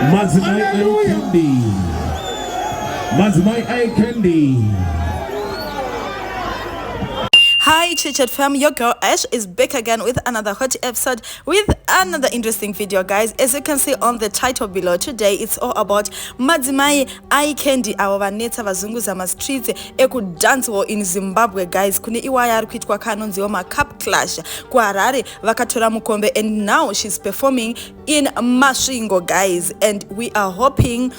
Madzimai ICandy. Madzimai ICandy. Hi Chit fam, your girl Ash is back again with another hot episode with another interesting video, guys. As you can see on the title below, today it's all about Madzimai ICandy, avo vanetsa vazunguza mastreets ekudancewo in Zimbabwe, guys. Kune iwaya ari kuitwa kanonziwo macup clash kuHarare, vakatora mukombe, and now she's performing in Masvingo, guys, and we are hoping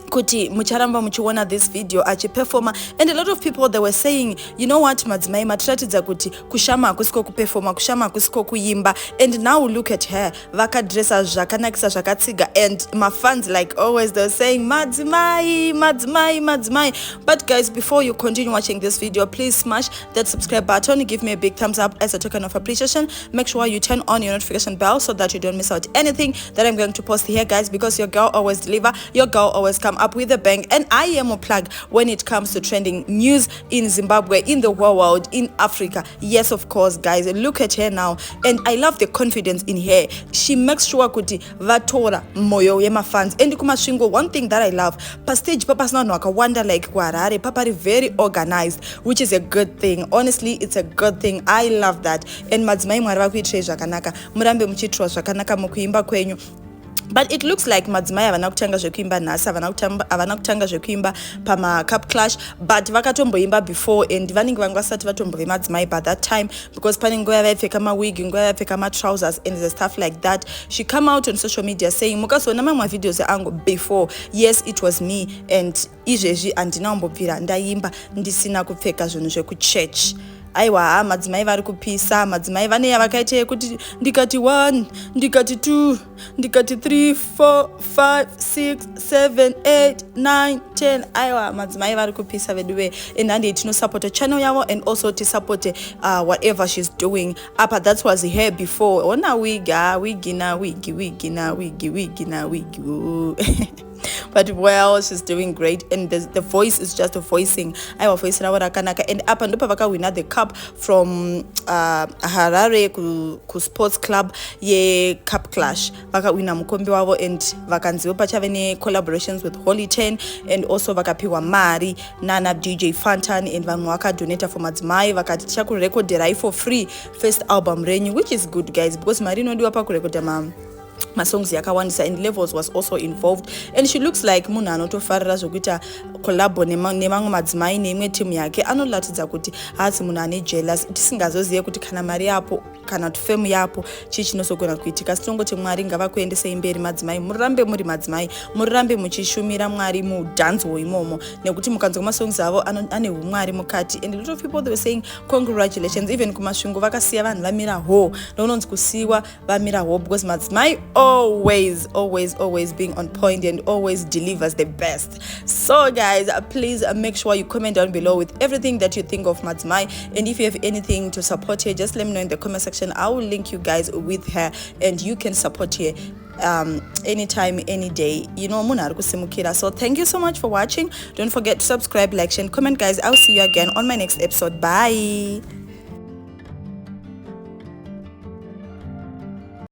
kuti mucharamba muchiona this video achiperforma. And a lot of people, they were saying, you know what, Madzimai matiratidza kuti kushama hakusiko kuperforma, kushama hakusiko kuimba. And now look at her, vakadresa zvakanakisa zvakatsiga, and mafans, like always, they're saying Madzimai, Madzimai, Madzimai. But guys, before you continue watching this video, please smash that subscribe button, give me a big thumbs up as a token of appreciation. Make sure you turn on your notification bell so that you don't miss out anything that I'm going to post here, guys, because your girl always deliver, your girl always come up with a bang, and I am a plug when it comes to trending news in Zimbabwe, in the whole world, in Africa. Yes, of course, guys, look at her now, and I love the confidence in her. She makes sure kuti vatora moyo yema fans. And kumasvingo, one thing that I love, pa stage papa sina vanhu vakawanda like kuHarare, papa are very organized, which is a good thing. Honestly, it's a good thing. I love that. And Madzimai mwari vakuitira zvakanaka, murambe muchiitwa zvakanaka mukuimba kwenyu. But it looks like Madzimai havana kutanga zvekuimba nhasi, havana kutanga zvekuimba pama cup clash, but vakatomboimba before, and vanenge vanga vasati vatombove Madzimai by that time, because pane nguva yavaipfeka mawig, nguva yavaipfeka matrousers and the stuff like that. She come out on social media saying, mukazoona mamwe videos angu before, yes, it was me, and izvezvi handina kumbobvira ndaimba ndisina kupfeka zvinhu zvekuchurch. Aiwa, Madzimai vari kupisa, Madzimai vane yavakaita yekuti ndikati 1, ndikati 2, ndikati 3, 4, 5, 6, 7, 8, 9, 10. Aiwa, Madzimai vari kupisa veduwe. And handi support a channel yavo, and also to support whatever she's doing. Apa, that was here before. Ona wigina. But well, she's doing great, and the voice is just a voicing. I was voicing our rakanaka, and up and up we the cup from Harare ku sports club ye cup clash. Vaka wina mukombe wavo, and vakanziwo pachavene collaborations with Holy 10, and also vakapiwa mari nana DJ Fantan, and vanhu vakadonata for Madzimai, vakati tichakurekodera for free first album renyu, which is good, guys, because mari inodiwa pakurekoda masongs yakawandisa, and Levels was also involved, and she looks like munhu anotofarira zvokuita collabo nemamwe madzimai neimwe team yake. Anoratidza kuti haasi munhu ane jealous, tisingazozive kuti kana mari yapo kana kuti fame yapo chii chinosogona kuitika. Sitongote Mwari ngavakuendesei mberi madzimai, murambe muri madzimai, murambe muchishumira Mwari mudhanzwo imomo, nekuti mukanzwa masongs avo ane umwari mukati. And a lot of people, they were saying congratulations, even kumasvingo vakasiya vanhu vamira ho, ndounonzi kusiyiwa vamira ho, because madzimai always being on point and always delivers the best. So guys, please make sure you comment down below with everything that you think of Madzimai, and if you have anything to support her, just let me know in the comment section. I will link you guys with her, and you can support her anytime, any day. You know, munhu ari kusimukira. So thank you so much for watching. Don't forget to subscribe, like, share, and comment, guys. I'll see you again on my next episode. Bye.